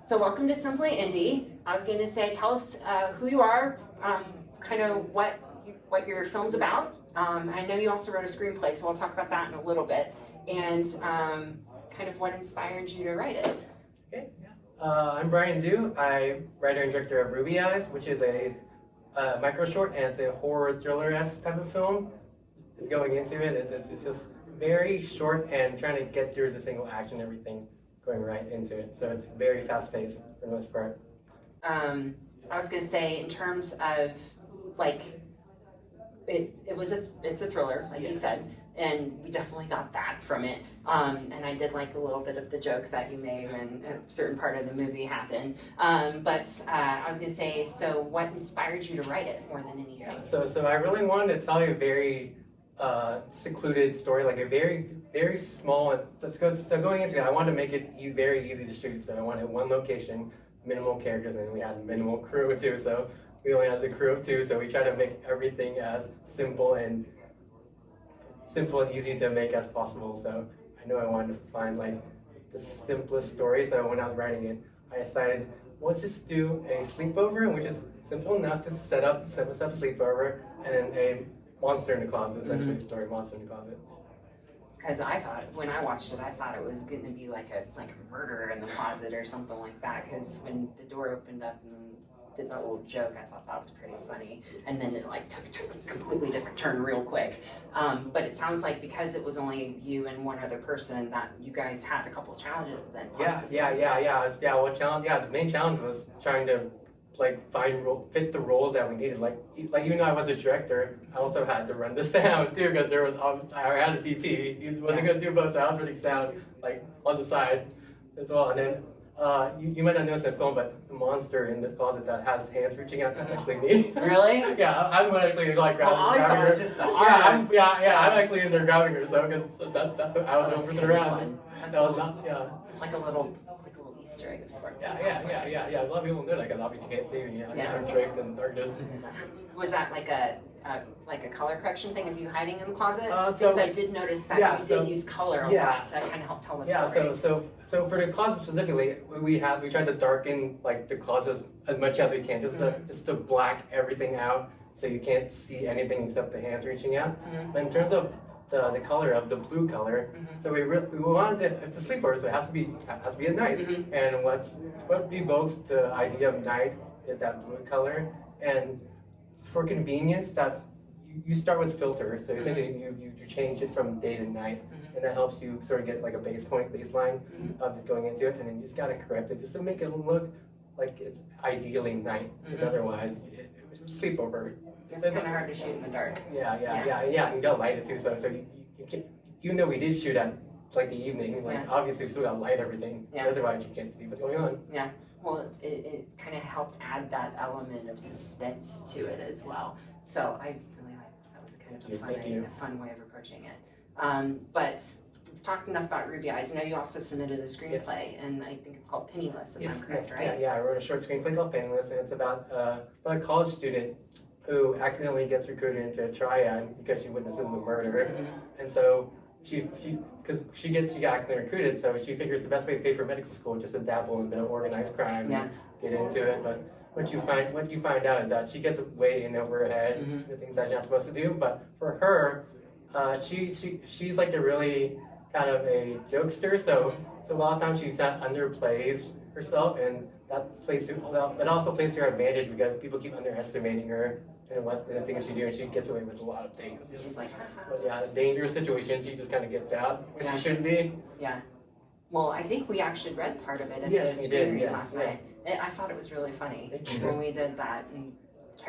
So welcome to Simply Indie. I was going to say, tell us who you are, kind of what your film's about. I know you also wrote a screenplay, so we'll talk about that in a little bit, and kind of what inspired you to write it. Okay. I'm Brian Du. I'm writer and director of Ruby Eyes, which is a micro short, and it's a horror thriller-esque type of film. It's going into it. It's just very short and trying to get through the single action, everything going right into it. So it's very fast-paced for the most part. I was going to say, in terms of like, it's a thriller, like Yes. you said, and we definitely got that from it. And I did like a little bit of the joke that you made when a certain part of the movie happened. But I was going to say, so what inspired you to write it more than anything? Yeah, so I really wanted to tell you a very secluded story, like a very, very small. So going into it, I wanted to make it very easy to shoot. So I wanted one location, minimal characters, and we had minimal crew too. So we only had the crew of two. So we tried to make everything as simple and easy to make as possible. So I knew I wanted to find like the simplest story. So when I was writing it, I decided, we'll just do a sleepover, which is simple enough to set up a sleepover, and then a monster in the closet, essentially the story, monster in the closet. Because I thought, when I watched it, I thought it was going to be like a murder in the closet or something like that. Because when the door opened up and did that little joke, I thought that was pretty funny. And then it like took a completely different turn real quick. But it sounds like because it was only you and one other person, that you guys had a couple of challenges then. Yeah. The main challenge was trying to fit the roles that we needed. Like even though I was the director, I also had to run the sound too, because there was I had a DP. He wasn't gonna do both, so I was running sound like on the side as well. And then you might not notice in the film, but the monster in the closet that has hands reaching out, that's actually me. Really? Yeah, I'm actually like grabbing all I saw her. was just the arm. I'm actually in there grabbing her, so that I was the only person around. That was not, yeah. It's like a little Easter egg of sorts. Yeah. A lot of people know that because obviously you can't see me. I'm draped in darkness. Was that like a color correction thing of you hiding in the closet? Because So I did notice that you did use color a lot to kind of help tell the story. So for the closet specifically, we tried to darken like the closet as much as we can, just to black everything out so you can't see anything except the hands reaching out. But in terms of the color of the blue color, so we wanted to, it's a sleepover, so it has to be at night. And what evokes the idea of night is that blue color. And for convenience, you start with filter. So essentially you change it from day to night, and that helps you sort of get like a baseline of just going into it, and then you just gotta correct it just to make it look like it's ideally night. Because otherwise, it was sleepover. It's kind of hard to shoot in the dark. Yeah. You gotta light it too. So you can, even though we did shoot at like the evening, obviously we still gotta light everything. Otherwise you can't see what's going on. Yeah. Well, it kind of helped add that element of suspense to it as well. So I really like that. Was kind of a fun way of approaching it. But we've talked enough about Ruby Eyes. I know you also submitted a screenplay, and I think it's called Penniless, if I'm correct, right? Yeah, I wrote a short screenplay called Penniless, and it's about a college student who accidentally gets recruited into a triad because she witnesses a murder. And so she got accidentally recruited, so she figures the best way to pay for medical school is just to dabble in a bit of organized crime and get into it. But what you find out is that she gets way in over her head, the things that she's not supposed to do. But for her, she's like a really kind of a jokester, so a lot of times she underplays herself, and that also plays to her advantage because people keep underestimating her and the things she do, and she gets away with a lot of things. She's like, a dangerous situation, she just kind of gets out, which she shouldn't be. Yeah. Well, I think we actually read part of it in the screening last night. I thought it was really funny when we did that. And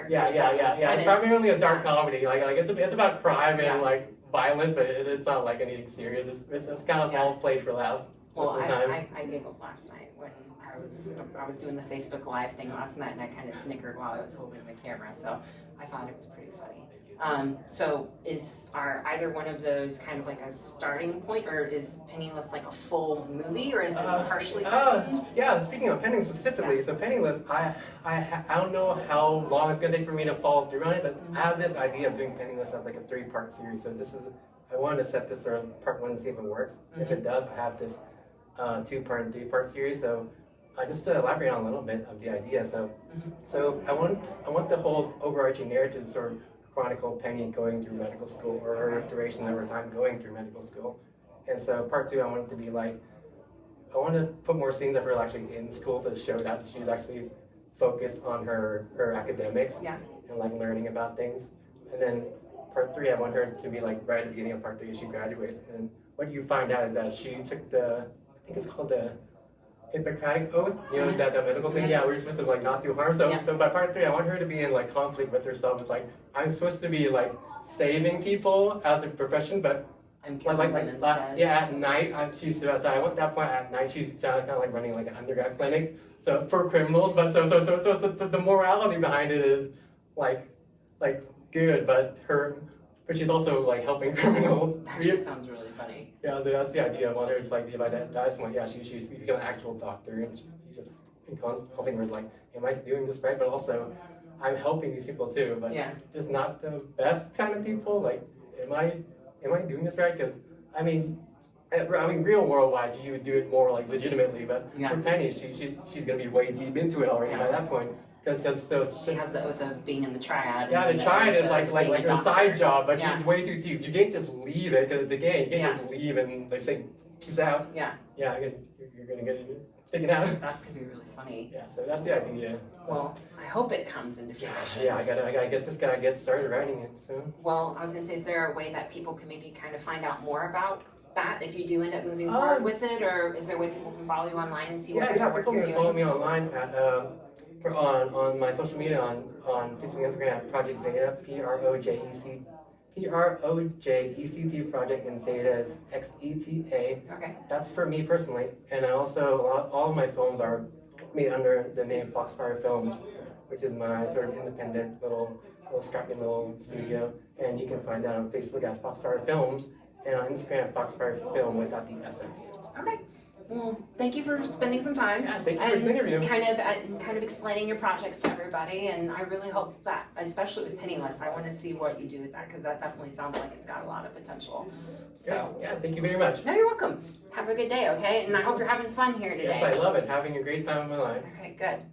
It's primarily a dark comedy. Like it's about crime and like violence, but it's not like anything serious. It's kind of all played for laughs. Well, I gave up last night when I was doing the Facebook Live thing last night, and I kind of snickered while I was holding the camera. So I thought it was pretty funny. So are either one of those kind of like a starting point, or is Penniless like a full movie, or is it partially? Speaking of Penniless specifically, so Penniless, I don't know how long it's gonna take for me to follow through on it, but I have this idea of doing Penniless as like a 3-part series. So I wanted to set this sort of part 1 to see if it works. If it does, I have this 2-part and 3-part series. So just to elaborate on a little bit of the idea. So I want the whole overarching narrative to sort of chronicle Penny going through medical school, or her duration of her time going through medical school. And so part 2, I want it to be like, I want to put more scenes of her actually in school to show that she's actually focused on her academics and like learning about things. And then part 3, I want her to be like right at the beginning of part 3, she graduates. And what you find out is that she took I think it's called the Hippocratic Oath, that medical thing. Yeah, we're supposed to like not do harm. So by part 3, I want her to be in like conflict with herself. It's like, I'm supposed to be like saving people as a profession, but I'm at night, so I want that point at night, she's kind of like running like an undergrad clinic, so for criminals. But so the morality behind it is like good, but she's also like helping criminals. That actually sounds really funny. Yeah, that's the idea. I want her to like be like that. That's point. Yeah, she's become an actual doctor, and she just in consulting where it's like, am I doing this right? But also, I'm helping these people too, but just not the best kind of people. Like, am I doing this right? Because I mean, real world wise, you would do it more like legitimately. But for Penny, she's gonna be way deep into it already by that point. Because she has the oath of being in the triad. Yeah, the triad is like her side job, but she's way too deep. You can't just leave it because it's a game. You can't just leave and like say peace out. Yeah, you're gonna get taken out. That's gonna be really funny. Yeah, so that's the idea. Well, I hope it comes into fruition. Yeah, I gotta get started writing it. So. Well, I was gonna say, is there a way that people can maybe kind of find out more about that if you do end up moving forward with it, or is there a way people can follow you online and see what people you're doing? Can follow me online at on my social media on Facebook and Instagram at Project Zeta, PROJECT Project, and Zeta is XETA. Okay. That's for me personally, and I also all of my films are made under the name Foxfire Films, which is my sort of independent little scrappy little studio, and you can find that on Facebook at Foxfire Films and on Instagram at Foxfire Film without the S at the end. Okay. Well, thank you for spending some time thank you for this interview. kind of explaining your projects to everybody, and I really hope that, especially with Penniless, I want to see what you do with that, because that definitely sounds like it's got a lot of potential. So thank you very much. No, you're welcome. Have a good day, okay? And I hope you're having fun here today. Yes, I love it. Having a great time of my life. Okay, good.